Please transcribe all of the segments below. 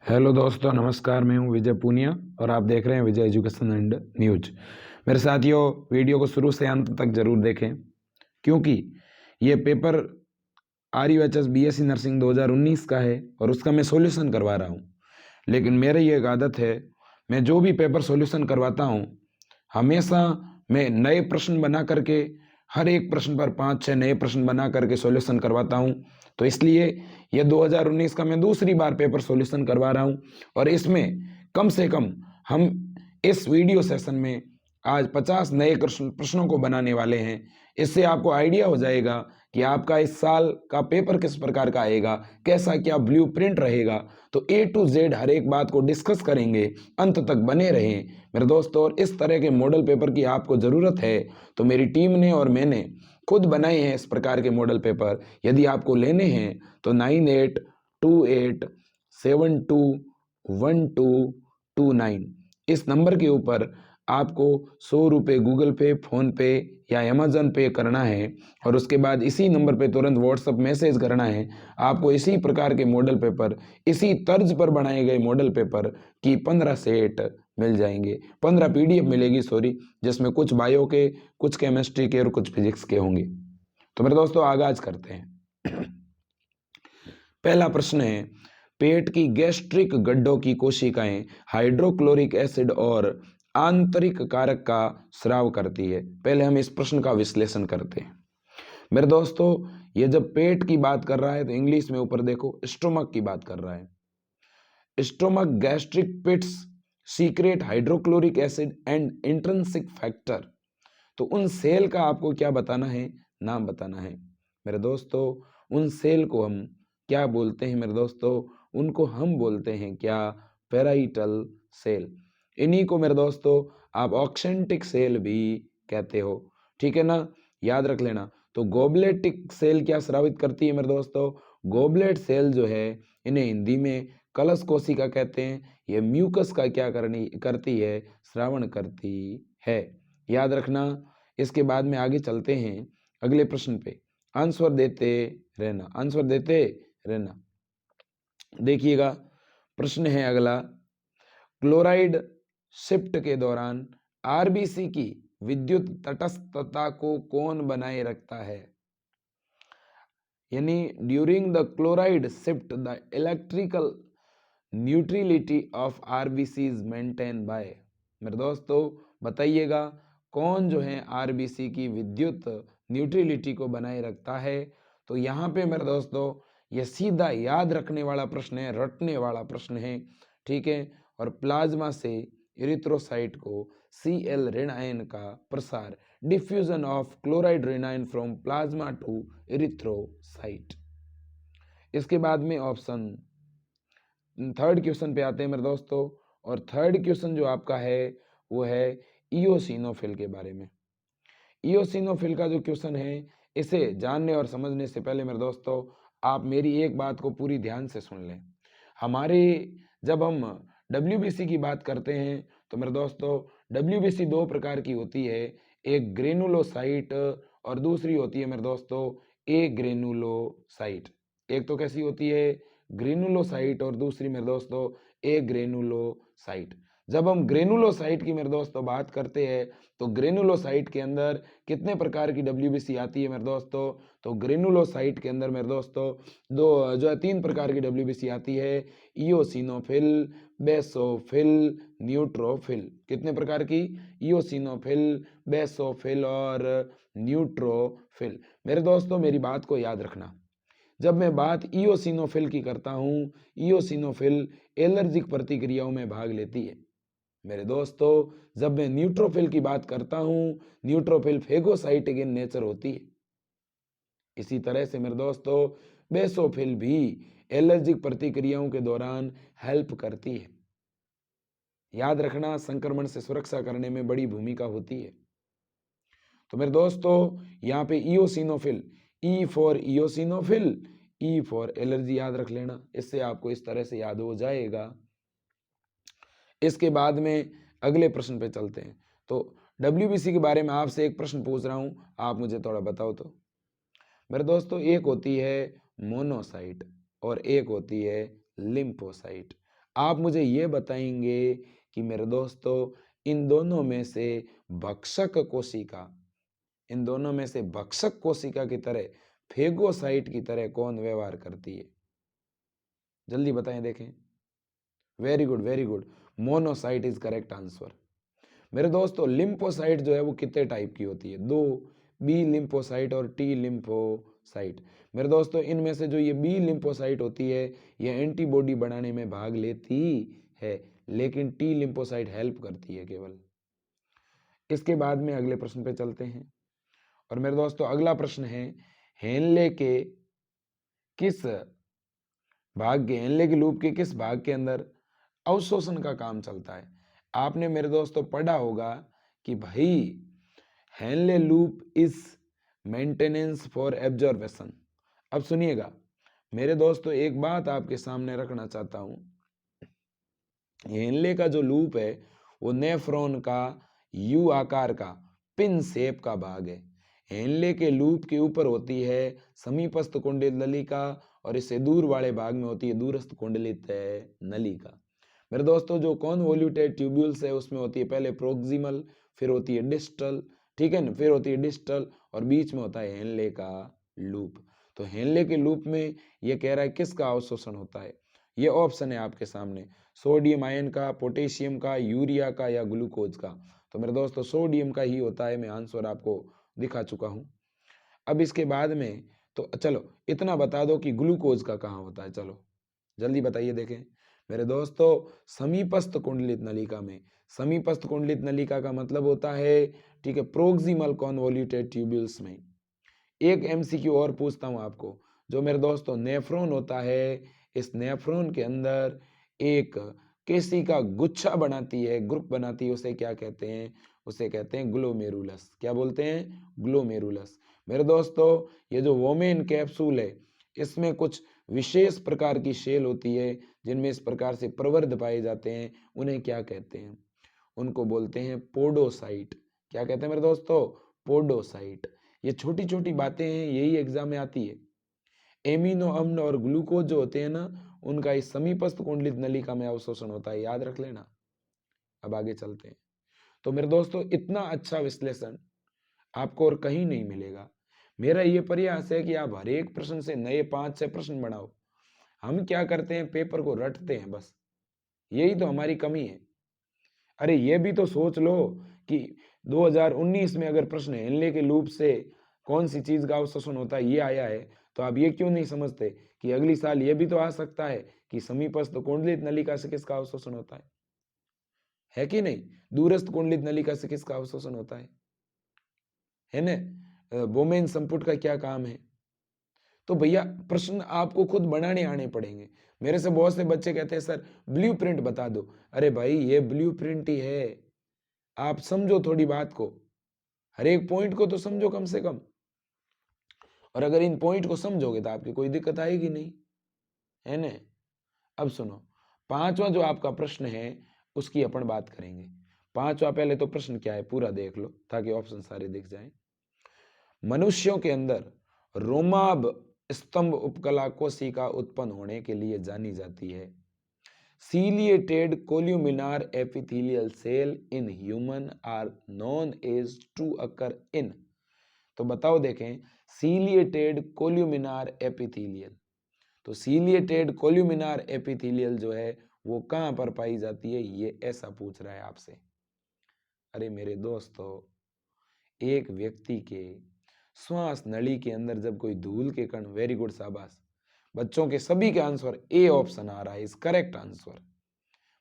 Hello दोस्तों, नमस्कार। मैं हूं विजय पूनिया और आप देख रहे हैं विजय एजुकेशन एंड न्यूज। मेरे साथियों, वीडियो को शुरू से अंत तक जरूर देखें क्योंकि ये पेपर RUHS BSc नर्सिंग 2019 का है और उसका मैं सॉल्यूशन करवा रहा हूं। लेकिन मेरी ये एक आदत है, मैं जो भी पेपर सॉल्यूशन करवाता हूं हमेशा मैं नए प्रश्न बना करके हर एक प्रश्न पर 5-6 नए प्रश्न बना करके सॉल्यूशन करवाता हूं। तो इसलिए यह 2019 का मैं दूसरी बार पेपर सॉल्यूशन करवा रहा हूं और इसमें कम से कम हम इस वीडियो सेशन में आज 50 नए प्रश्नों को बनाने वाले हैं। इससे आपको आइडिया हो जाएगा कि आपका इस साल का पेपर किस प्रकार का आएगा, कैसा क्या ब्लूप्रिंट रहेगा। तो A to Z हर एक बात को डिस्कस करेंगे, अंत तक बने रहें मेरे दोस्तों। और इस तरह के मॉडल पेपर की आपको ज़रूरत है तो मेरी टीम ने और मैंने खुद बनाए हैं इस प्रकार के मॉडल पेपर। यदि आपको लेने हैं तो 9828721229 इस नंबर के ऊपर आपको 100 रुपये गूगल पे, फोन पे या अमेजन पे करना है और उसके बाद इसी नंबर पे तुरंत व्हाट्सअप मैसेज करना है। आपको इसी प्रकार के मॉडल पेपर, इसी तर्ज पर बनाए गए मॉडल पेपर की 15 सेट मिल जाएंगे। 15 PDF मिलेगी, सॉरी, जिसमें कुछ बायो के, कुछ केमिस्ट्री के और कुछ फिजिक्स के होंगे। तो मेरे दोस्तों आगाज करते हैं। पहला प्रश्न है, पेट की गैस्ट्रिक गड्ढों की कोशिकाएं हाइड्रोक्लोरिक एसिड और आंतरिक कारक का स्राव करती है। पहले हम इस प्रश्न का विश्लेषण करते हैं। मेरे दोस्तों, ये जब पेट की बात कर रहा है तो इंग्लिश में ऊपर देखो स्टोमक की बात कर रहा है। Stomach gastric pits secrete hydrochloric acid and intrinsic factor. तो उन सेल का आपको क्या बताना है, नाम बताना है मेरे दोस्तों। उन सेल को हम क्या बोलते हैं मेरे दोस्तों? उनको हम बोलते हैं क्या? Parietal cell. इन्हीं को मेरे दोस्तों आप ऑक्सेंटिक सेल भी कहते हो, ठीक है ना, याद रख लेना। तो गोबलेटिक सेल क्या स्रावित करती है मेरे दोस्तों? गोबलेट सेल जो है इन्हें हिंदी में कलश कोशिका कहते हैं। ये म्यूकस का क्या करती है? श्रावण करती है, याद रखना। इसके बाद में आगे चलते हैं अगले प्रश्न पे। आंसर देते रहना, आंसर देते रहना। देखिएगा, प्रश्न है अगला, क्लोराइड शिफ्ट के दौरान RBC की विद्युत तटस्थता को कौन बनाए रखता है? यानी during the chloride shift the electrical neutrality of RBC is maintain by. मेरे दोस्तों बताइएगा, कौन जो है RBC की विद्युत न्यूट्रलिटी को बनाए रखता है? तो यहाँ पे मेरे दोस्तों ये सीधा याद रखने वाला प्रश्न है, रटने वाला प्रश्न है, ठीक है। और प्लाज्मा से इरिथ्रोसाइट को Cl ऋण आयन का प्रसार, डिफ्यूजन ऑफ क्लोराइड रेनाइन फ्रॉम प्लाज्मा टू इरिथ्रोसाइट। इसके बाद में ऑप्शन थर्ड क्वेश्चन पे आते हैं मेरे दोस्तों। और थर्ड क्वेश्चन जो आपका है वो है इओसिनोफिल के बारे में। इओसिनोफिल का जो क्वेश्चन है, इसे जानने और समझने से पहले मेरे दोस्तों आप मेरी एक बात को पूरी ध्यान से सुन लें। हमारे जब हम WBC की बात करते हैं तो मेरे दोस्तों WBC दो प्रकार की होती है, एक ग्रेनुलोसाइट और दूसरी होती है मेरे दोस्तों ए ग्रेनुलोसाइट। एक तो कैसी होती है ग्रेनुलोसाइट और दूसरी मेरे दोस्तों ए ग्रेनुलोसाइट। जब हम ग्रेनुलोसाइट की मेरे दोस्तों बात करते हैं तो ग्रेनुलोसाइट के अंदर कितने प्रकार की WBC आती है मेरे दोस्तों? तो ग्रेनुलोसाइट के अंदर मेरे दोस्तों दो जो है 3 प्रकार की WBC आती है, इओसिनोफिल, बेसोफिल, न्यूट्रोफिल। कितने प्रकार की? इओसिनोफिल, बेसोफिल और न्यूट्रोफिल। मेरे दोस्तों मेरी बात को याद रखना, जब मैं बात इओसिनोफिल की करता हूं, इओसिनोफिल एलर्जिक प्रतिक्रियाओं में भाग लेती है मेरे दोस्तों। जब मैं न्यूट्रोफिल की बात करता हूं, न्यूट्रोफिल फेगोसाइटिक इन नेचर होती है। इसी तरह से मेरे दोस्तों बेसोफिल भी एलर्जिक प्रतिक्रियाओं के दौरान हेल्प करती है। याद रखना, संक्रमण से सुरक्षा करने में बड़ी भूमिका होती है। तो मेरे दोस्तों यहाँ पे eosinophil, E for eosinophil, E for allergy, याद रख लेना। इससे आपको इस तरह से याद हो जाएगा। इसके बाद में अगले प्रश्न पे चलते हैं। तो WBC के बारे में आपसे एक प्रश्न पूछ रहा हूं, आप मुझे थोड़ा बताओ तो। मेरे दोस्तों एक होती है मोनोसाइट और एक होती है लिम्फोसाइट। आप मुझे ये बताएंगे कि मेरे दोस्तों इन दोनों में से भक्षक कोशिका, इन दोनों में से भक्षक कोशिका की तरह फेगोसाइट की तरह कौन व्यवहार करती है? जल्दी बताएं, देखें। Very good, very good, monocyte is correct answer. मेरे दोस्तों लिम्फोसाइट जो है वो कितने टाइप की होती है? दो, बी लिम्फोसाइट और टी लिम्फोसाइट। मेरे दोस्तों इनमें से जो ये बी लिम्फोसाइट होती है ये एंटीबॉडी बनाने में भाग लेती है, लेकिन टी लिम्फोसाइट हेल्प करती है केवल। इसके बाद में अगले प्रश्न पे चलते हैं। और मेरे दोस्तों अगला प्रश्न है, हेनले के किस भाग के, हेनले के लूप के किस भाग के अंदर अवशोषण का काम चलता है? आपने मेरे दोस्तों पढ़ा होगा कि भाई Henle loop is maintenance for absorption. अब सुनिएगा मेरे दोस्तों, एक बात आपके सामने रखना चाहता हूं। हेनले का जो लूप है वो नेफ्रॉन का यू आकार का पिन शेप का भाग है। हेनले के लूप के ऊपर होती है समीपस्थ कुंडलित नलिका और इससे दूर वाले भाग में होती है दूरस्थ कुंडलित नलिका। मेरे दोस्तों जो कॉन्वोल्यूटेड ट्यूब्यूल्स है उसमें होती है पहले प्रोक्सिमल, फिर होती है डिस्टल, ठीक है ना, फिर होती है डिस्टल और बीच में होता है हेनले का लूप। तो हेनले के लूप में ये कह रहा है किसका अवशोषण होता है? ये ऑप्शन है आपके सामने, सोडियम आयन का, पोटेशियम का, यूरिया का या ग्लूकोज का। तो मेरे दोस्तों सोडियम का ही होता है, मैं आंसर आपको दिखा चुका हूं। अब इसके बाद में तो चलो इतना बता दो कि ग्लूकोज का कहाँ होता है, चलो जल्दी बताइए। देखें मेरे दोस्तों समीपस्थ कुंडलित नलिका में, समीपस्थ कुंडलित नलिका का मतलब होता है, ठीक है, प्रोक्सिमल कॉन्वोल्यूटेड ट्यूब्यूल्स में। एक एमसीक्यू और पूछता हूं आपको, जो मेरे दोस्तों नेफ्रॉन होता है, इस नेफ्रॉन के अंदर एक केशिका गुच्छा बनाती है, ग्रुप बनाती है, उसे क्या कहते हैं? उसे कहते हैं ग्लोमेरुलस। क्या बोलते हैं? ग्लोमेरुलस। मेरे दोस्तों ये जो वोमेन कैप्सूल है इसमें कुछ विशेष प्रकार की शेल होती है जिनमें इस प्रकार से प्रवर्ध पाए जाते हैं, उन्हें क्या कहते हैं? उनको बोलते हैं पोडोसाइट। क्या कहते हैं मेरे दोस्तों? पोडोसाइट। ये छोटी छोटी बातें हैं, यही एग्जाम में आती है। एमिनो अम्ल और ग्लूकोज जो होते हैं ना, उनका इस समीपस्थ कुंडलित नलिका में अवशोषण होता है, याद रख लेना। अब आगे चलते हैं। तो मेरे दोस्तों इतना अच्छा विश्लेषण आपको और कहीं नहीं मिलेगा। मेरा ये प्रयास है कि आप हर एक प्रश्न से नए 5-6 प्रश्न बनाओ। हम क्या करते हैं, पेपर को रटते हैं बस, यही तो हमारी कमी है। अरे ये भी तो सोच लो कि 2019 में अगर प्रश्न हेनले के लूप से कौन सी चीज का अवशोषण होता है ये आया है, तो आप ये क्यों नहीं समझते कि अगली साल ये भी तो आ सकता है कि समीपस्थ कुंडलित नलिका से किसका अवशोषण होता है कि नहीं? दूरस्थ कुंडलित नलिका से किसका अवशोषण होता है ना? बोमेन संपुट का क्या काम है? तो भैया प्रश्न आपको खुद बनाने आने पड़ेंगे। मेरे से बहुत से बच्चे कहते हैं सर ब्लूप्रिंट बता दो। अरे भाई ये ब्लूप्रिंट ही है, आप समझो थोड़ी बात को, हर एक पॉइंट को तो समझो कम से कम। और अगर इन पॉइंट को समझोगे तो आपकी कोई दिक्कत आएगी नहीं, है ना? अब सुनो, पांचवा जो आपका प्रश्न है उसकी अपन बात करेंगे। पांचवा, पहले तो प्रश्न क्या है पूरा देख लो ताकि ऑप्शन सारे दिख जाएं। मनुष्यों के अंदर रोमाब स्तंभ उपकला कोशिका उत्पन्न होने के लिए जानी जाती है। Ciliated columnar epithelial cell in human are known as to occur in। तो बताओ देखें, ciliated columnar epithelial, तो ciliated columnar epithelial जो है वो कहां पर पाई जाती है, ये ऐसा पूछ रहा है आपसे। अरे मेरे दोस्तों, एक व्यक्ति के श्वास नली के अंदर जब कोई धूल के कण, वेरी गुड शाबाश, बच्चों के सभी के आंसर ए ऑप्शन आ रहा है इस करेक्ट आंसर।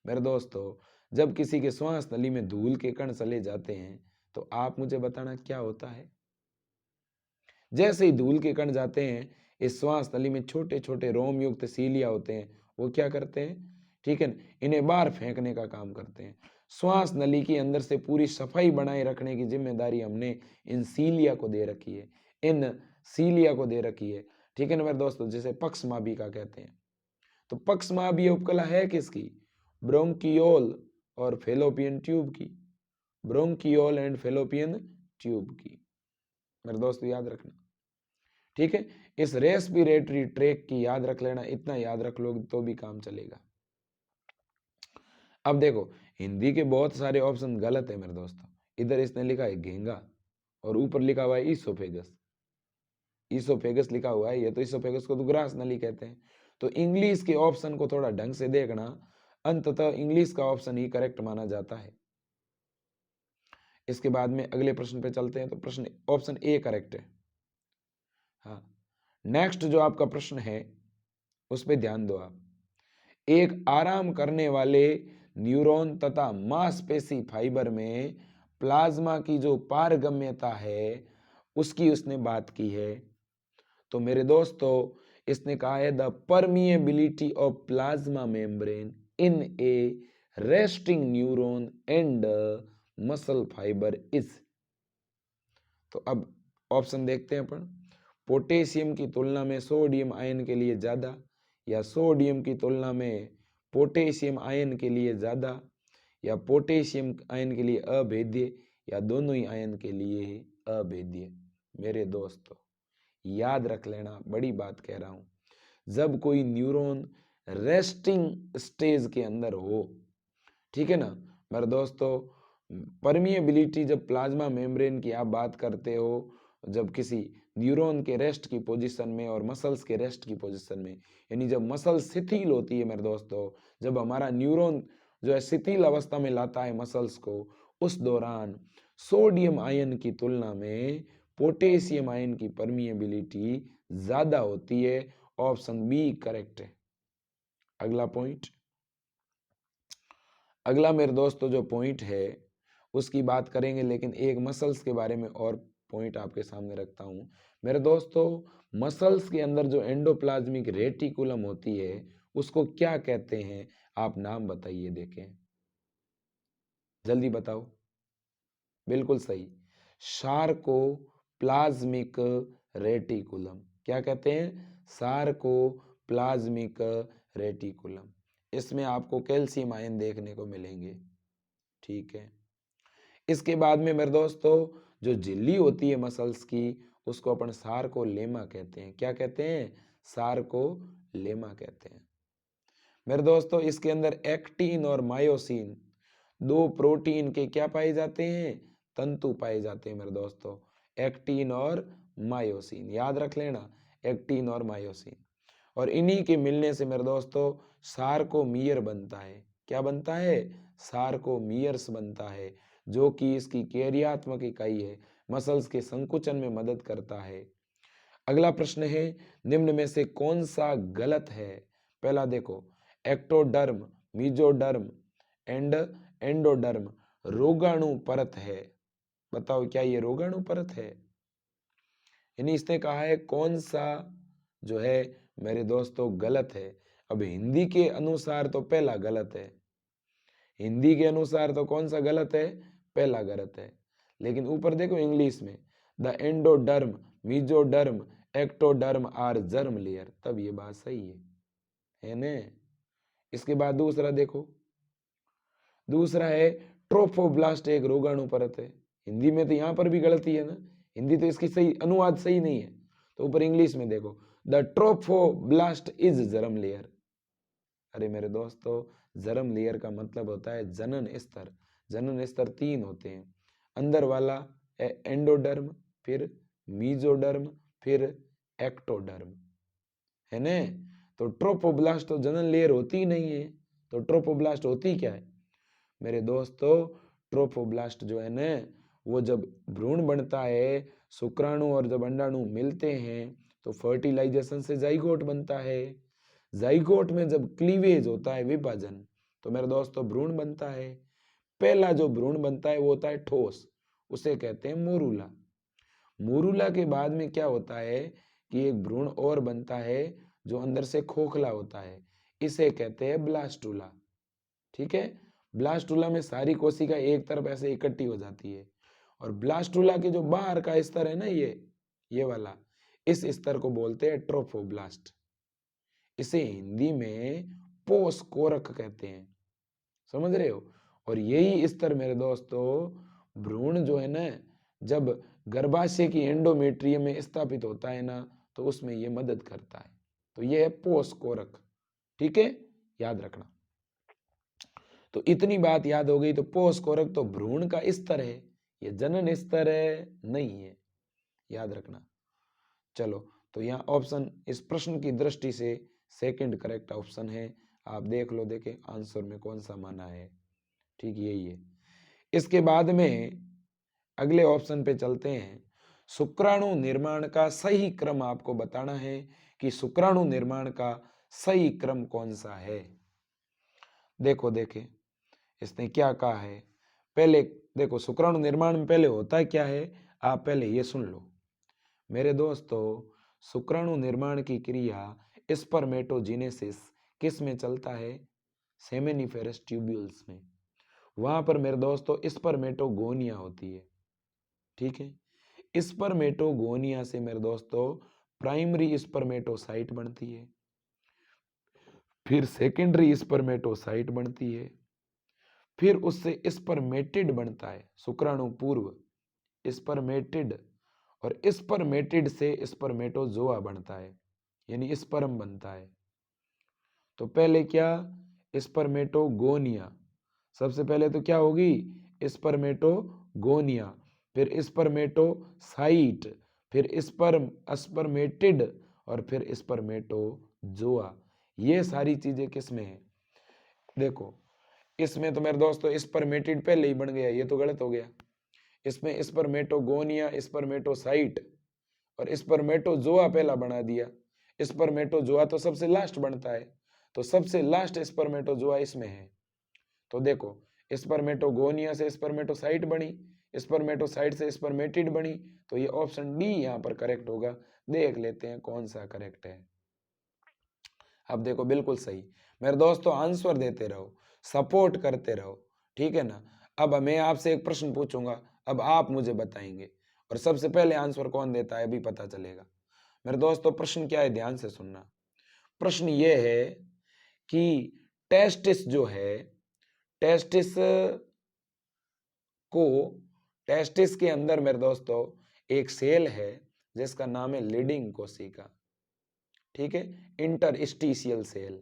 मेरे दोस्तों जब किसी के श्वास नली में धूल के कण चले जाते हैं तो आप मुझे बताना क्या होता है? जैसे ही धूल के कण जाते हैं, इस श्वास नली में छोटे छोटे रोम युक्त सीलिया होते हैं, वो क्या करते हैं, ठीक है, इन्हें बाहर फेंकने का काम करते हैं। श्वास नली के अंदर से पूरी सफाई बनाए रखने की जिम्मेदारी हमने इन सीलिया को दे रखी है, इन सीलिया को दे रखी है, ठीक है ना मेरे दोस्तों, जिसे पक्षमाभिका कहते हैं। तो पक्षमाभीय उपकला है किसकी? ब्रोंकियोल और फेलोपियन ट्यूब की, ब्रोंकियोल एंड फेलोपियन ट्यूब की। मेरे दोस्त याद रखना, ठीक है, इस रेस्पिरेटरी ट्रैक की याद रख लेना, इतना याद रख लोगे तो भी काम चलेगा। अब देखो हिंदी के बहुत सारे ऑप्शन गलत है मेरे दोस्तों। इधर इसने लिखा है घेंगा और ऊपर लिखा हुआ है ईसोफेगस। ईसोफेगस लिखा हुआ है, ये तो ईसोफेगस को तो ग्रास नली कहते हैं। तो इंग्लिश के ऑप्शन को थोड़ा ढंग से देखना, अंततः इंग्लिश का ऑप्शन ही करेक्ट माना जाता है। इसके बाद में अगले प्रश्न पे चलते हैं। तो प्रश्न ऑप्शन ए करेक्ट है। हाँ, नेक्स्ट जो आपका प्रश्न है उस पर ध्यान दो आप। एक आराम करने वाले न्यूरॉन तथा मांसपेशी फाइबर में प्लाज्मा की जो पारगम्यता है उसकी उसने बात की है। तो मेरे दोस्तों इसने कहा है the permeability of plasma membrane in A resting neuron and muscle fibre is. तो अब ऑप्शन देखते हैं अपन। पोटेशियम की तुलना में सोडियम आयन के लिए ज्यादा, या सोडियम की तुलना में पोटेशियम आयन के लिए ज्यादा, या पोटेशियम आयन के लिए अभेद्य, या दोनों ही आयन के लिए ही अभेद्य। मेरे दोस्तों याद रख लेना, बड़ी बात कह रहा हूं। जब कोई न्यूरॉन रेस्टिंग स्टेज के अंदर हो, ठीक है ना मेरे दोस्तों, परमिएबिलिटी जब प्लाज्मा मेम्ब्रेन की आप बात करते हो, जब किसी न्यूरॉन के रेस्ट की पोजीशन में और मसल्स के रेस्ट की पोजीशन में, यानी जब मसल शिथिल होती है मेरे दोस्तों, जब हमारा न्यूरॉन जो है शिथिल अवस्था में लाता है मसल्स को, उस दौरान सोडियम आयन की तुलना में पोटेशियम आयन की परमिएबिलिटी ज्यादा होती है। ऑप्शन बी करेक्ट है। अगला पॉइंट, अगला मेरे दोस्तों जो पॉइंट है उसकी बात करेंगे, लेकिन एक मसल्स के बारे में और पॉइंट आपके सामने रखता हूं। मेरे दोस्तों मसल्स के अंदर जो एंडोप्लाज्मिक रेटिकुलम होती है उसको क्या कहते हैं? आप नाम बताइए, देखें जल्दी बताओ। बिल्कुल सही, सार्कोप्लाज्मिक रेटिकुलम। क्या कहते हैं? Sarcoplasmic reticulum. इसमें आपको कैल्शियम आयन देखने को मिलेंगे, ठीक है। इसके बाद में मेरे दोस्तों जो झिल्ली होती है मसल्स की उसको अपन सार्कोलेमा कहते हैं। क्या कहते हैं? सार्कोलेमा कहते हैं। मेरे दोस्तों इसके अंदर एक्टिन और मायोसिन दो प्रोटीन के क्या पाए जाते हैं? तंतु पाए जाते हैं मेरे दोस्तों, एक्टिन और मायोसिन। याद रख लेना, एक्टिन और मायोसिन। और इन्हीं के मिलने से मेरे दोस्तों सार्कोमियर बनता है। क्या बनता है? सार्कोमियर्स बनता है, जो कि इसकी कार्यात्मक इकाई है, मसल्स के संकुचन में मदद करता है। अगला प्रश्न है निम्न में से कौन सा गलत है? पहला देखो, एक्टोडर्म, मीजोडर्म एंड एंडोडर्म रोगाणु परत है। बताओ क्या ये रोगाणु परत है? यानी इसने कहा है कौन सा जो है मेरे दोस्तों गलत है। अब हिंदी के अनुसार तो पहला गलत है, हिंदी के अनुसार तो कौन सा गलत है? पहला गलत है। लेकिन ऊपर देखो इंग्लिश में, the endoderm, mesoderm, ectoderm are germ layer, तब ये बात सही है ना। इसके बाद दूसरा देखो, दूसरा है ट्रोफोब्लास्ट एक रोगाणु परत है। हिंदी में तो यहाँ पर भी गलती है ना, हिंदी तो इसकी सही अनुवाद सही नहीं है। तो ऊपर इंग्लिश में देखो, the trophoblast is germ layer. अरे मेरे दोस्तों जर्म लेयर का मतलब होता है जनन स्तर। जनन स्तर तीन होते हैं, अंदर वाला एंडोडर्म, फिर मीजोडर्म, फिर एक्टोडर्म, है ने। तो ट्रोफोब्लास्ट तो जनन लेयर होती ही नहीं है, तो ट्रोफोब्लास्ट होती क्या है मेरे दोस्तों? ट्रोफोब्लास्ट जो है ना, वो जब भ्रूण बनता है, शुक्राणु और जब अंडाणु मिलते हैं तो फर्टिलाइजेशन से जाइगोट बनता है। जाइगोट में जब क्लीवेज होता है, विभाजन, तो मेरे दोस्तों भ्रूण बनता है। पहला जो भ्रूण बनता है वो होता है ठोस, उसे कहते हैं मोरूला। मोरूला के बाद में क्या होता है कि एक भ्रूण और बनता है जो अंदर से खोखला होता है, इसे कहते हैं ब्लास्टुला, ठीक है। ब्लास्टुला में सारी कोशिका एक तरफ ऐसे इकट्ठी हो जाती है, और ब्लास्टुला के जो बाहर का स्तर है ना, ये वाला, इस स्तर को बोलते हैं ट्रोफोब्लास्ट। इसे हिंदी में पोष कोरक कहते हैं, समझ रहे हो। और यही स्तर मेरे दोस्तों भ्रूण जो है ना, जब गर्भाशय की एंडोमेट्रियम में स्थापित होता है ना, तो उसमें ये मदद करता है। तो ये है पोष कोरक, ठीक है, याद रखना। तो इतनी बात याद हो गई। तो पोस्कोरक तो भ्रूण का स्तर है, ये जनन स्तर है नहीं है, याद रखना। चलो, तो यहाँ ऑप्शन इस प्रश्न की दृष्टि से सेकंड करेक्ट ऑप्शन है। आप देख लो, देखें आंसर में कौन सा माना है, ठीक यही है। इसके बाद में अगले ऑप्शन पे चलते हैं। शुक्राणु निर्माण का सही क्रम आपको बताना है कि शुक्राणु निर्माण का सही क्रम कौन सा है। देखो देखें इसने क्या कहा है। पहले देखो शुक्राणु निर्माण में पहले होता क्या है, आप पहले ये सुन लो मेरे दोस्तों। शुक्राणु निर्माण की क्रिया स्पर्मेटोजेनेसिस किस में चलता है, सेमेनिफेरस ट्यूब्यूल्स में। वहां पर मेरे दोस्तों स्पर्मेटोगोनिया होती है, ठीक है। स्पर्मेटोगोनिया से मेरे दोस्तों प्राइमरी स्पर्मेटोसाइट बनती है, फिर सेकेंडरी स्पर्मेटोसाइट बनती है, फिर उससे स्पर्मेटिड बनता है, शुक्राणु पूर्व स्पर्मेटिड, और स्पर्मेटिड से स्पर्मेटोजोआ बनता है, यानी स्पर्म बनता है। तो पहले क्या, स्पर्मेटोगोनिया, सबसे पहले तो क्या होगी स्पर्मेटोगोनिया, फिर स्पर्मेटोसाइट, फिर स्पर्मेटिड, और फिर स्पर्मेटोजोआ। ये सारी चीजें किसमें है, देखो इसमें तो मेरे दोस्तों स्पर्मेटिड पहले ही बन गया, ये तो गलत हो गया। इसमें स्पर्मेटोगोनिया, स्पर्मेटोसाइट और स्पर्मेटोजोआ पहला बना दिया। स्पर्मेटोजोआ तो सबसे लास्ट बनता है, तो सबसे लास्ट स्पर्मेटोजोआ इसमें है। तो देखो स्पर्मेटोगोनिया से स्पर्मेटोसाइट बनी, स्पर्मेटोसाइट से स्पर्मेटिड बनी, तो ये ऑप्शन डी यहाँ पर करेक्ट होगा। देख लेते हैं कौन सा करेक्ट है। अब देखो बिल्कुल सही मेरे दोस्तों, आंसर देते रहो, सपोर्ट करते रहो, ठीक है ना। अब मैं आपसे एक प्रश्न पूछूंगा, अब आप मुझे बताएंगे, और सबसे पहले आंसर कौन देता है अभी पता चलेगा। मेरे दोस्तों प्रश्न क्या है, ध्यान से सुनना। प्रश्न ये है कि टेस्टिस जो है, टेस्टिस को, टेस्टिस के अंदर मेरे दोस्तों एक सेल है जिसका नाम है लीडिंग कोशिका, ठीक है, इंटरस्टिशियल सेल।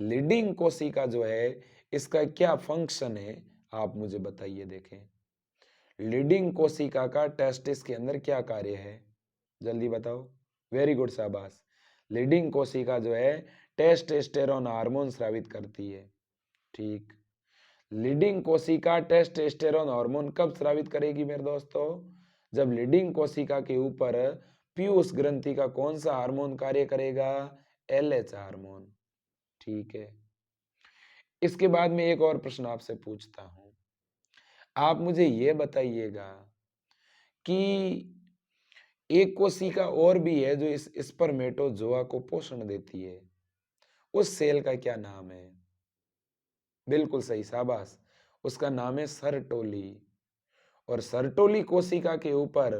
लीडिंग कोशिका जो है इसका क्या फंक्शन है, आप मुझे बताइए। देखें लीडिंग कोशिका का टेस्टिस के अंदर क्या कार्य है, जल्दी बताओ। वेरी गुड, शाबाश। लीडिंग कोशिका जो है टेस्टोस्टेरोन हार्मोन स्रावित करती है, ठीक। लीडिंग कोशिका टेस्टोस्टेरोन हार्मोन कब स्रावित करेगी मेरे दोस्तों, जब लीडिंग कोशिका के ऊपर पीयूष ग्रंथि का कौन सा हार्मोन कार्य करेगा, एलएच हार्मोन, ठीक है। इसके बाद में एक और प्रश्न आपसे पूछता हूं, आप मुझे यह बताइएगा कि एक कोशिका और भी है जो इस स्पर्मेटोजोआ को पोषण देती है, उस सेल का क्या नाम है। बिल्कुल सही, शाबाश, उसका नाम है सर्टोली। और सर्टोली कोशिका के ऊपर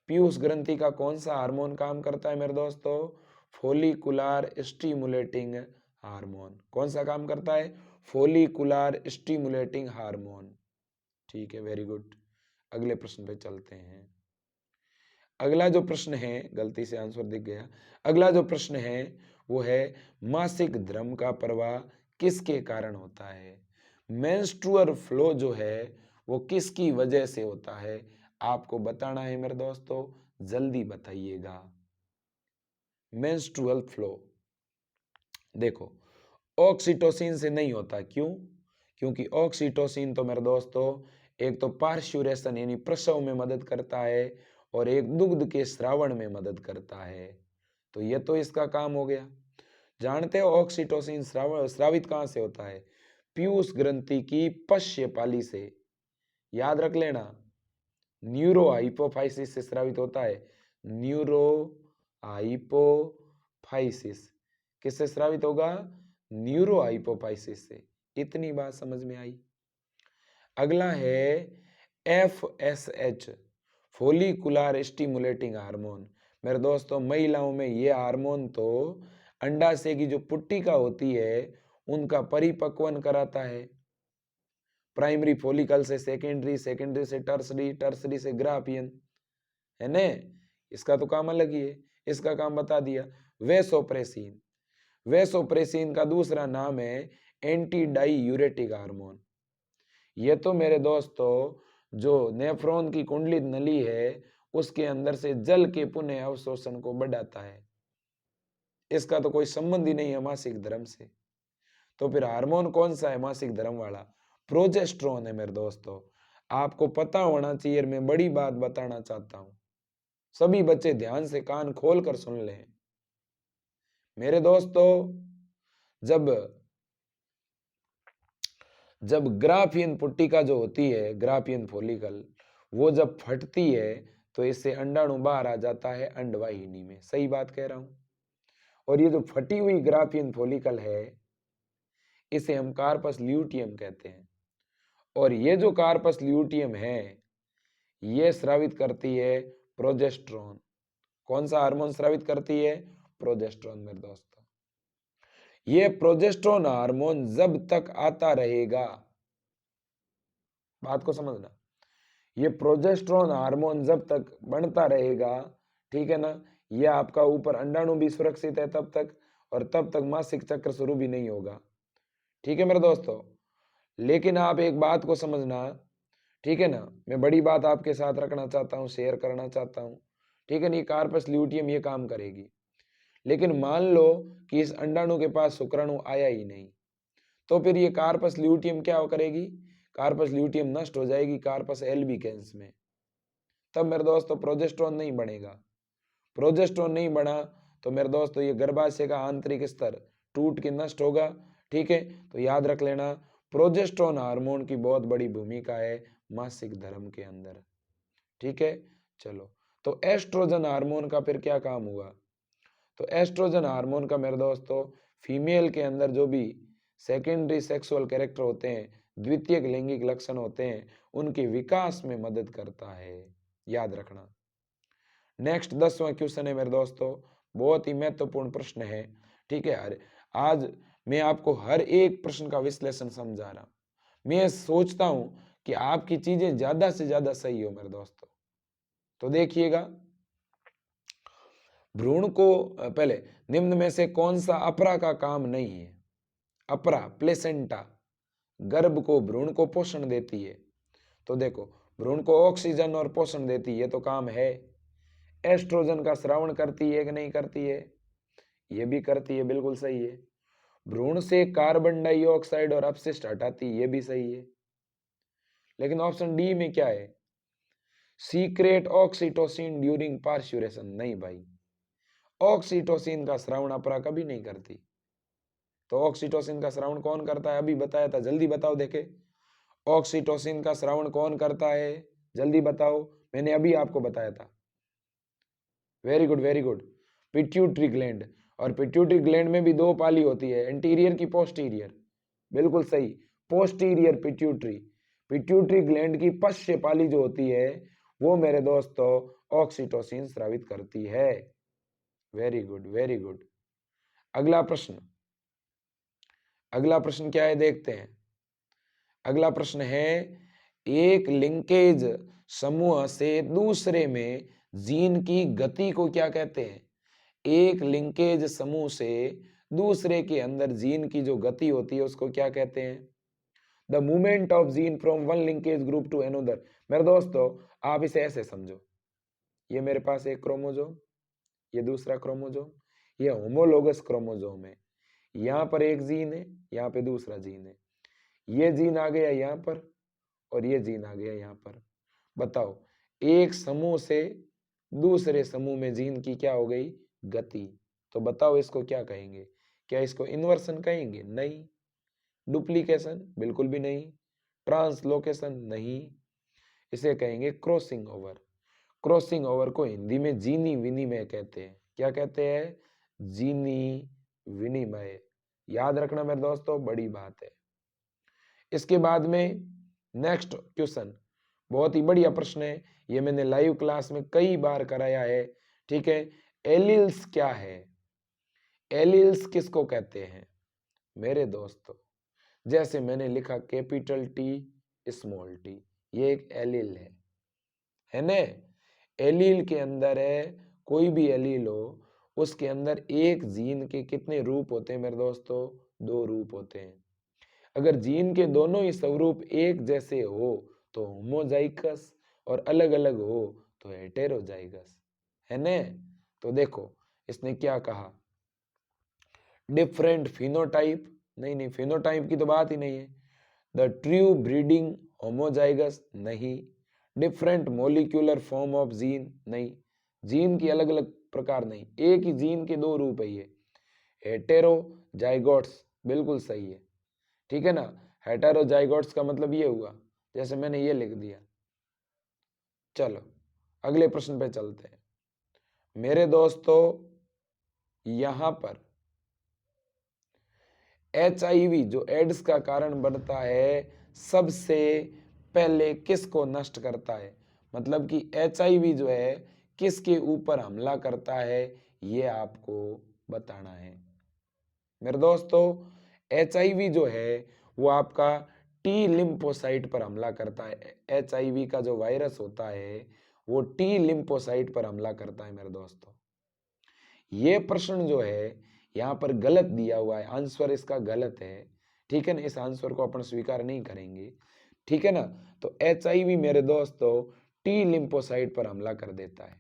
पीयूष ग्रंथि का कौन सा हार्मोन काम करता है मेरे दोस्तों, फोलिकुलर स्टिमुलेटिंग हार्मोन। कौन सा काम करता है, फोलिकुलर स्टिमुलेटिंग हार्मोन, ठीक है, वेरी गुड। अगले प्रश्न पे चलते हैं। अगला जो प्रश्न है, गलती से आंसर दिख गया। अगला जो प्रश्न है वो है मासिक धर्म का प्रवाह किसके कारण होता है। मेंस्ट्रुअल फ्लो जो है वो किसकी वजह से होता है, आपको बताना है मेरे दोस्तों, जल्दी बताइएगा। मेंस्ट्रुअल फ्लो देखो ऑक्सीटोसिन से नहीं होता, क्यों, क्योंकि ऑक्सीटोसिन तो मेरे दोस्तों एक तो पार्श्यूरेशन यानी प्रसव में मदद करता है और एक दुग्ध के स्रावण में मदद करता है। तो ये तो इसका काम हो गया। जानते हो ऑक्सीटोसिन स्रावित कहां से होता है, पीयूष ग्रंथि की पश्यपाली से, याद रख लेना। न्यूरो हाइपोफाइसिस से स्रावित होता है, न्यूरो हाइपोफाइसिस किससे स्रावित होगा, न्यूरो हाइपोफाइसिस से। इतनी बात समझ में आई। अगला है FSH, फोलिकुलर स्टिमुलेटिंग हार्मोन। मेरे दोस्तों महिलाओं में ये हार्मोन तो अंडाशय की जो पुट्टिका होती है उनका परिपक्वन कराता है। प्राइमरी फोलिकल से सेकेंडरी, सेकेंडरी से टर्सरी, टर्सरी से ग्राफियन, है ने। इसका तो काम अलग ही है, इसका काम बता दिया। वेसोप्रेसिन, वेसोप्रेसिन का दूसरा नाम है एंटी डाईयूरेटिक हार्मोन। ये तो मेरे दोस्तों जो नेफ्रॉन की कुंडलित नली है उसके अंदर से जल के पुनः अवशोषण को बढ़ाता है। इसका तो कोई संबंध ही नहीं है मासिक धर्म से। तो फिर हार्मोन कौन सा है मासिक धर्म वाला? प्रोजेस्टेरोन है मेरे दोस्तों। आपको पता होना चाहिए, मैं बड़ी बात बताना चाहता हूं, सभी बच्चे ध्यान से कान खोल कर सुन लें। मेरे दोस्तों, जब ग्राफियन पुट्टिका जो होती है, ग्राफियन फॉलिकल, वो जब फटती है तो इससे अंडाणु बाहर आ जाता है अंडवाहिनी में। सही बात कह रहा हूं? और ये जो फटी हुई ग्राफियन फॉलिकल है इसे हम कार्पस ल्यूटियम कहते हैं। और ये जो कार्पस ल्यूटियम है ये स्रावित करती है प्रोजेस्टेरोन। कौन सा हार्मोन स्रावित करती है? प्रोजेस्टेरोन मेरे दोस्तों। ये प्रोजेस्टेरोन हार्मोन जब तक आता रहेगा, बात को समझना, ये प्रोजेस्टेरोन हार्मोन जब तक बढ़ता रहेगा, ठीक है ना, ये आपका ऊपर अंडाणु भी सुरक्षित है तब तक, और तब तक मासिक चक्र शुरू भी नहीं होगा। ठीक है मेरे दोस्तों। लेकिन आप एक बात को समझना, ठीक है ना, मैं बड़ी बात आपके साथ रखना चाहता हूं, शेयर करना चाहता हूं, ठीक है ना। ये कार्पस ल्यूटियम ये काम करेगी, लेकिन मान लो कि इस अंडाणु के पास शुक्राणु आया ही नहीं, तो फिर ये कार्पस ल्यूटियम क्या करेगी? कार्पस ल्यूटियम नष्ट हो जाएगी कार्पस एल्बिकेंस में। तब मेरे दोस्तों प्रोजेस्टेरोन नहीं बनेगा। प्रोजेस्टेरोन नहीं बना तो मेरे दोस्तों ये गर्भाशय का आंतरिक स्तर टूट के नष्ट होगा। ठीक है, तो याद रख लेना, प्रोजेस्टेरोन हार्मोन की बहुत बड़ी भूमिका है मासिक धर्म के अंदर। ठीक है, चलो, तो एस्ट्रोजन हार्मोन का फिर क्या काम हुआ? तो एस्ट्रोजन हार्मोन का मेरे दोस्तों फीमेल के अंदर जो भी सेकेंडरी सेक्सुअल कैरेक्टर होते हैं, द्वितीयक लैंगिक लक्षण होते हैं, उनके विकास में मदद करता है। याद रखना। नेक्स्ट 10वां क्वेश्चन है मेरे दोस्तों, बहुत ही महत्वपूर्ण प्रश्न है। ठीक है, अरे आज मैं आपको हर एक प्रश्न का विश्लेषण समझा रहा हूं। मैं सोचता हूं कि आपकी चीजें ज्यादा से ज्यादा सही हो मेरे दोस्तों। तो देखिएगा, भ्रूण को पहले निम्न में से कौन सा अपरा का काम नहीं है? अपरा प्लेसेंटा गर्भ को भ्रूण को पोषण देती है। तो देखो, भ्रूण को ऑक्सीजन और पोषण देती है तो काम है। एस्ट्रोजन का स्रावण करती है कि नहीं करती है? ये भी करती है, बिल्कुल सही है। भ्रूण से कार्बन डाइऑक्साइड और अपशिष्ट हटाती है, ये भी सही है। लेकिन ऑप्शन डी में क्या है? Secrete oxytocin during parturition. नहीं भाई, ऑक्सीटोसिन का स्रावण अपरा कभी नहीं करती। तो ऑक्सीटोसिन का स्रावण कौन करता है? अभी बताया था, जल्दी बताओ देखे। ऑक्सीटोसिन का स्रावण कौन करता है? जल्दी बताओ, मैंने अभी आपको बताया था। Very good, very good, pituitary gland. और पिट्यूटरी ग्लैंड में भी दो पाली होती है, एंटीरियर की पोस्टीरियर? बिल्कुल सही, पोस्टीरियर पिट्यूटरी। पिट्यूटरी ग्लैंड की पश्च पाली जो होती है वो मेरे दोस्तों ऑक्सीटोसिन स्रावित करती है। Very good, very good. अगला प्रश्न, अगला प्रश्न क्या है देखते हैं। अगला प्रश्न है, एक लिंकेज समूह से दूसरे में जीन की गति को क्या कहते हैं? एक लिंकेज समूह से दूसरे के अंदर जीन की जो गति होती है उसको क्या कहते हैं? The movement of gene from one linkage group to another. मेरे दोस्तों आप इसे ऐसे समझो, ये मेरे पास एक क्रोमोजोम, ये दूसरा क्रोमोजोम, ये होमोलोगस क्रोमोजोम है। यहाँ पर एक जीन है, यहाँ पे दूसरा जीन है। ये जीन आ गया यहाँ पर और ये जीन आ गया यहाँ पर। बताओ, एक समूह से दूसरे समूह में जीन की क्या हो गई? गति। तो बताओ इसको क्या कहेंगे? क्या इसको इन्वर्सन कहेंगे? नहीं। डुप्लीकेशन? बिल्कुल भी नहीं। ट्रांसलोकेशन? नहीं। इसे कहेंगे क्रॉसिंग ओवर। क्रॉसिंग ओवर को हिंदी में जीनी विनिमय कहते हैं। क्या कहते हैं? जीनी विनिमय। याद रखना मेरे दोस्तों, बड़ी बात है। इसके बाद में नेक्स्ट क्वेश्चन बहुत ही बढ़िया प्रश्न है, ये मैंने लाइव क्लास में कई बार कराया है। ठीक है, एलिल्स क्या है? एलिल्स किसको कहते हैं मेरे दोस्तों? जैसे मैंने लिखा कैपिटल टी स्मॉल टी, ये एक एलिल है ना? एलील के अंदर है, कोई भी एलील हो उसके अंदर एक जीन के कितने रूप होते हैं मेरे दोस्तों? दो रूप होते हैं। अगर जीन के दोनों ही स्वरूप एक जैसे हो तो होमोजाइगस और अलग अलग हो तो हेटेरोजाइगस है न। तो देखो इसने क्या कहा, डिफरेंट फिनोटाइप, नहीं नहीं फिनोटाइप की तो बात ही नहीं है। द ट्रू ब्रीडिंग होमोजाइगस नहीं। Different molecular form of gene नहीं, जीन की अलग अलग प्रकार नहीं, एक ही जीन के दो रूप है ये। हेटेरोजाइगोट्स बिल्कुल सही है, ठीक है ना। हेटेरोजाइगोट्स का मतलब ये हुआ जैसे मैंने ये लिख दिया। चलो अगले प्रश्न पे चलते हैं मेरे दोस्तों। यहां पर HIV जो एड्स का कारण बनता है सबसे पहले किसको नष्ट करता है, मतलब कि HIV जो है किसके ऊपर हमला करता है ये आपको बताना है मेरे दोस्तों। HIV जो है वो आपका टी लिम्फोसाइट पर हमला करता है। HIV का जो वायरस होता है वो टी लिम्फोसाइट पर हमला करता है मेरे दोस्तों। ये प्रश्न जो है यहाँ पर गलत दिया हुआ है, आंसर इसका गलत है, ठीक है ना। इस आंसर को अपन स्वीकार नहीं करेंगे, ठीक है ना। तो HIV मेरे दोस्तों टी लिम्फोसाइट पर हमला कर देता है,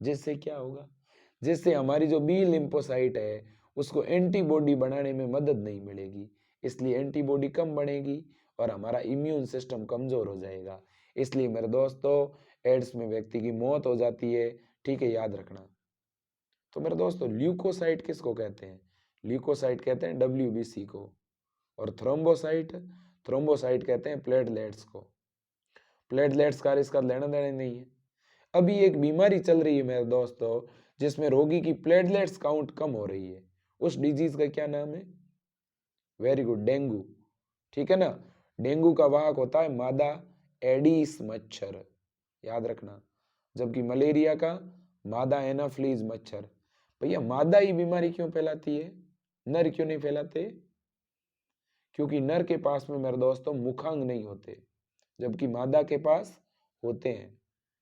जिससे क्या होगा, जिससे हमारी जो बी लिम्फोसाइट है उसको एंटीबॉडी बनाने में मदद नहीं मिलेगी, इसलिए एंटीबॉडी कम बनेगी और हमारा इम्यून सिस्टम कमजोर हो जाएगा। इसलिए मेरे दोस्तों एड्स में व्यक्ति की मौत हो जाती है, ठीक है, याद रखना। तो मेरे दोस्तों ल्यूकोसाइट किसको कहते हैं, ल्यूकोसाइट कहते हैं WBC को, और थ्रोम्बोसाइट, थ्रोम्बोसाइट कहते हैं प्लेटलेट्स को। प्लेटलेट्स का इसका लेना देना नहीं है। अभी एक बीमारी चल रही है मेरे दोस्तों जिसमें रोगी की प्लेटलेट्स काउंट कम हो रही है, उस डिजीज का क्या नाम है, वेरी गुड, डेंगू, ठीक है ना। डेंगू का वाहक होता है मादा एडिस मच्छर, याद रखना, जबकि मलेरिया का मादा एनाफ्लीज मच्छर। भैया मादा ही बीमारी क्यों फैलाती है, नर क्यों नहीं फैलाते, क्योंकि नर के पास में मेरे दोस्तों मुखांग नहीं होते, जबकि मादा के पास होते हैं,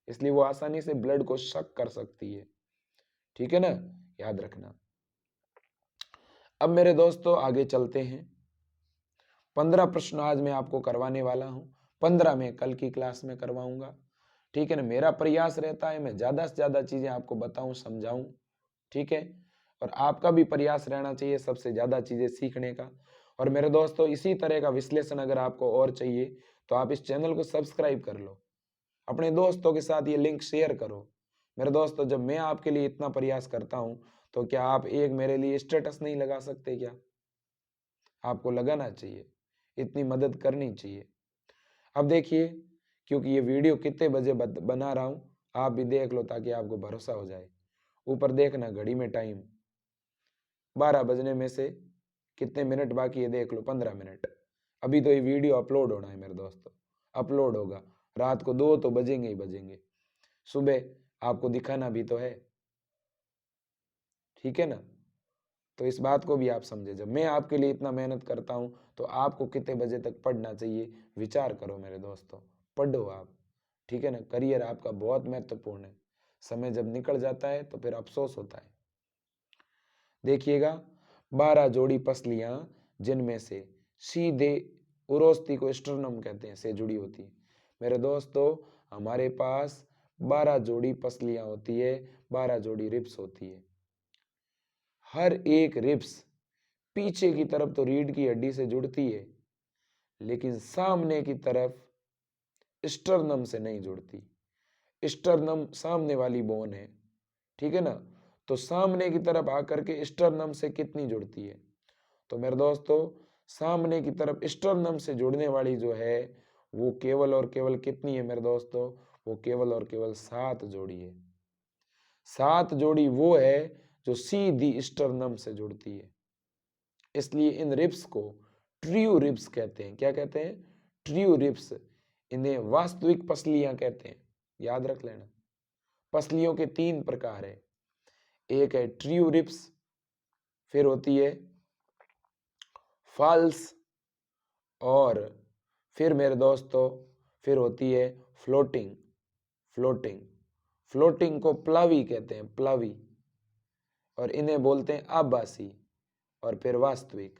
इसलिए वो आसानी से ब्लड को शक कर सकती है, ठीक है ना, याद रखना। अब मेरे दोस्तों आगे चलते हैं। 15 प्रश्न आज मैं आपको करवाने वाला हूं, 15 मैं कल की क्लास में करवाऊंगा, ठीक है ना। मेरा प्रयास रहता है मैं ज्यादा से ज्यादा चीजें आपको बताऊं समझाऊं, ठीक है, और आपका भी प्रयास रहना चाहिए सबसे ज्यादा चीजें सीखने का। और मेरे दोस्तों इसी तरह का विश्लेषण अगर आपको और चाहिए तो आप इस चैनल को सब्सक्राइब कर लो, अपने दोस्तों के साथ ये लिंक शेयर करो। मेरे दोस्तों जब मैं आपके लिए इतना प्रयास करता हूं तो क्या आप एक मेरे लिए स्टेटस नहीं लगा सकते क्या, आपको लगाना चाहिए, इतनी मदद करनी चाहिए। अब देखिए क्योंकि ये वीडियो कितने बजे बना रहा हूं आप भी देख लो ताकि आपको भरोसा हो जाए। ऊपर देखना घड़ी में टाइम 12 बजने में से कितने मिनट बाकी है देख लो, 15 मिनट। अभी तो ये वीडियो अपलोड होना है मेरे दोस्तों, अपलोड होगा रात को 2 तो बजेंगे ही बजेंगे, सुबह आपको दिखाना भी तो है, ठीक है ना। तो इस बात को भी आप समझे, जब मैं आपके लिए इतना मेहनत करता हूं तो आपको कितने बजे तक पढ़ना चाहिए विचार करो मेरे दोस्तों, पढ़ो आप, ठीक है ना। करियर आपका बहुत महत्वपूर्ण है, समय जब निकल जाता है तो फिर अफसोस होता है। देखिएगा 12 जोड़ी पसलियां जिनमें से सीधे उरोस्ती को स्टर्नम कहते हैं से जुड़ी होती है। मेरे दोस्तों हमारे पास 12 जोड़ी पसलियां होती है, 12 जोड़ी रिब्स होती है। हर एक रिब्स पीछे की तरफ तो रीढ़ की हड्डी से जुड़ती है लेकिन सामने की तरफ स्टर्नम से नहीं जुड़ती। स्टर्नम सामने वाली बोन है, ठीक है ना। तो सामने की तरफ आकर के स्टर्नम से कितनी जुड़ती है, तो मेरे दोस्तों सामने की तरफ स्टर्नम से जुड़ने वाली जो है वो केवल और केवल कितनी है मेरे दोस्तों, वो केवल और केवल 7 जोड़ी है। 7 जोड़ी वो है जो सीधी स्टर्नम से जुड़ती है, इसलिए इन रिब्स को ट्रू रिब्स कहते हैं। क्या कहते हैं, ट्रू रिब्स। इन्हें वास्तविक पसलियां कहते हैं, याद रख लेना। पसलियों के 3 प्रकार है, एक है ट्रू रिब्स, फिर होती है फॉल्स, और फिर मेरे दोस्तों फिर होती है फ्लोटिंग। फ्लोटिंग फ्लोटिंग को प्लावी कहते हैं, प्लावी, और इन्हें बोलते हैं आभासी, और फिर वास्तविक।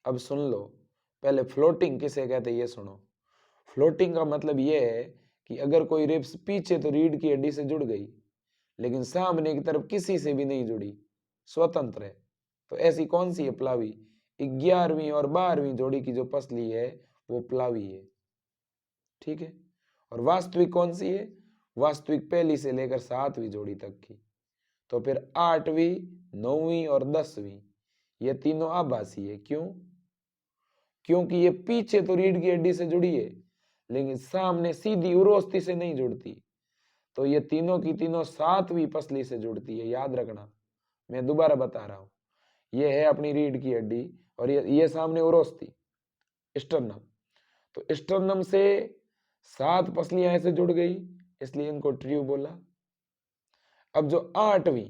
अब सुन लो पहले फ्लोटिंग किसे कहते हैं ये सुनो। फ्लोटिंग का मतलब ये है कि अगर कोई रिब्स पीछे तो रीढ़ की हड्डी से जुड़ गई, लेकिन सामने की तरफ किसी से भी नहीं जुड़ी, स्वतंत्र है, तो ऐसी कौन सी है? प्लावी। 11वीं और 12वीं जोड़ी की जो पसली है वो प्लावी है, ठीक है। और वास्तविक कौन सी है? वास्तविक पहली से लेकर 7वीं जोड़ी तक की। तो फिर 8वीं, 9वीं और 10वीं ये तीनों आभासी है। क्यों? क्योंकि ये पीछे तो रीढ़ की हड्डी से जुड़ी है, लेकिन सामने सीधी उरोस्ती से नहीं जुड़ती। तो ये तीनों की तीनों 7वीं पसली से जुड़ती है, याद रखना। मैं दोबारा बता रहा हूं, ये है अपनी रीढ़ की हड्डी और ये सामने उरोस्ती, स्टर्नम। तो स्टर्नम से 7 पसलियां ऐसे जुड़ गई, इसलिए इनको ट्रियो बोला। अब जो 8वीं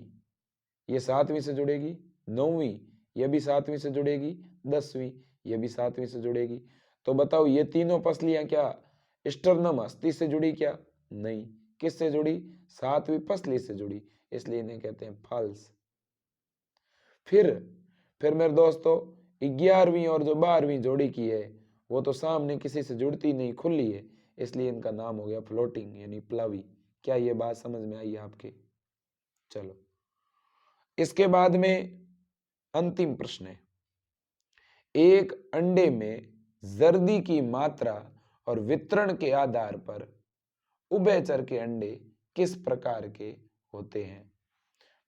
ये 7वीं से जुड़ेगी, 9वीं ये भी 7वीं से जुड़ेगी, 10वीं ये भी 7वीं से जुड़ेगी। तो बताओ ये तीनों पसलियां क्या स्टर्नम अस्थि से जुड़ी? क्या नहीं। किससे जुड़ी? 7वीं पसली से जुड़ी, इसलिए इन्हें कहते हैं फॉल्स। फिर मेरे दोस्तों 11वीं और जो 12वीं जोड़ी की है वो तो सामने किसी से जुड़ती नहीं, खुली है, इसलिए इनका नाम हो गया फ्लोटिंग यानी प्लावी। क्या ये बात समझ में आई आपके? चलो, इसके बाद में अंतिम प्रश्न है, एक अंडे में जर्दी की मात्रा और वितरण के आधार पर उभयचर के अंडे किस प्रकार के होते हैं?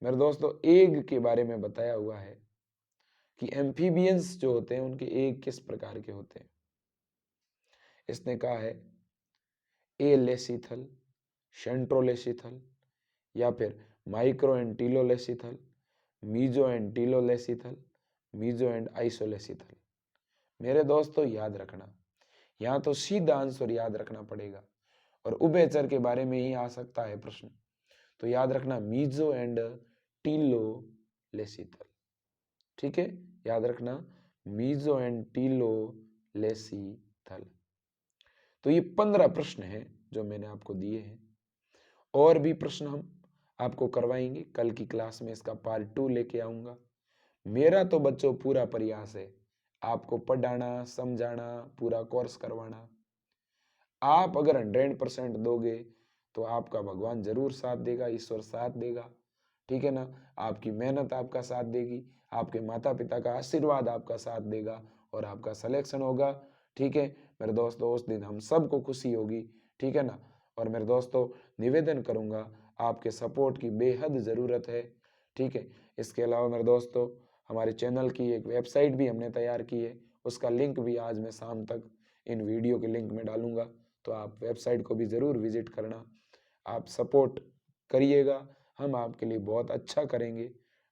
मेरे दोस्तों एग के बारे में बताया हुआ है कि एम्फीबियंस जो होते हैं उनके एग किस प्रकार के होते हैं। इसने कहा है एलेसिथल, सेंट्रोलेसिथल, या फिर micro and telolecithal, meso and telolecithal, meso and isolecithal. मेरे दोस्तों याद रखना, यहाँ तो सीधा आंसर याद रखना पड़ेगा और उभयचर के बारे में ही आ सकता है प्रश्न। तो याद रखना मीजो एंड टीलोलेसिथल, ठीक है, याद रखना मीजो एंड टीलोलेसिथल। तो ये 15 प्रश्न हैं जो मैंने आपको दिए हैं। और भी प्रश्न हम आपको करवाएंगे, कल की क्लास में इसका पार्ट 2 लेके आऊंगा। मेरा तो बच्चों पूरा प्रयास है आपको पढ़ाना, समझाना, पूरा कोर्स करवाना। आप अगर 100% दोगे तो आपका भगवान जरूर साथ देगा, ईश्वर साथ देगा, ठीक है ना। आपकी मेहनत आपका साथ देगी, आपके माता पिता का आशीर्वाद आपका साथ देगा और आपका सिलेक्शन होगा, ठीक है मेरे दोस्तों। उस दिन हम सबको खुशी होगी, ठीक है ना। और मेरे दोस्तों निवेदन करूंगा, आपके सपोर्ट की बेहद ज़रूरत है, ठीक है। इसके अलावा मेरे दोस्तों हमारे चैनल की एक वेबसाइट भी हमने तैयार की है, उसका लिंक भी आज मैं शाम तक इन वीडियो के लिंक में डालूंगा, तो आप वेबसाइट को भी ज़रूर विजिट करना। आप सपोर्ट करिएगा, हम आपके लिए बहुत अच्छा करेंगे।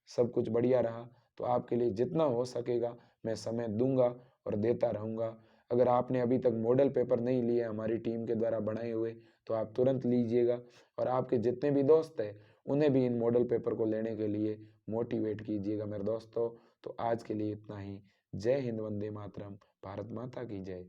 सब कुछ बढ़िया रहा तो आपके लिए जितना हो सकेगा मैं समय दूंगा और देता रहूँगा। अगर आपने अभी तक मॉडल पेपर नहीं लिए हमारी टीम के द्वारा बनाए हुए तो आप तुरंत लीजिएगा और आपके जितने भी दोस्त हैं उन्हें भी इन मॉडल पेपर को लेने के लिए मोटिवेट कीजिएगा मेरे दोस्तों। तो आज के लिए इतना ही। जय हिंद, वंदे मातरम, भारत माता की जय।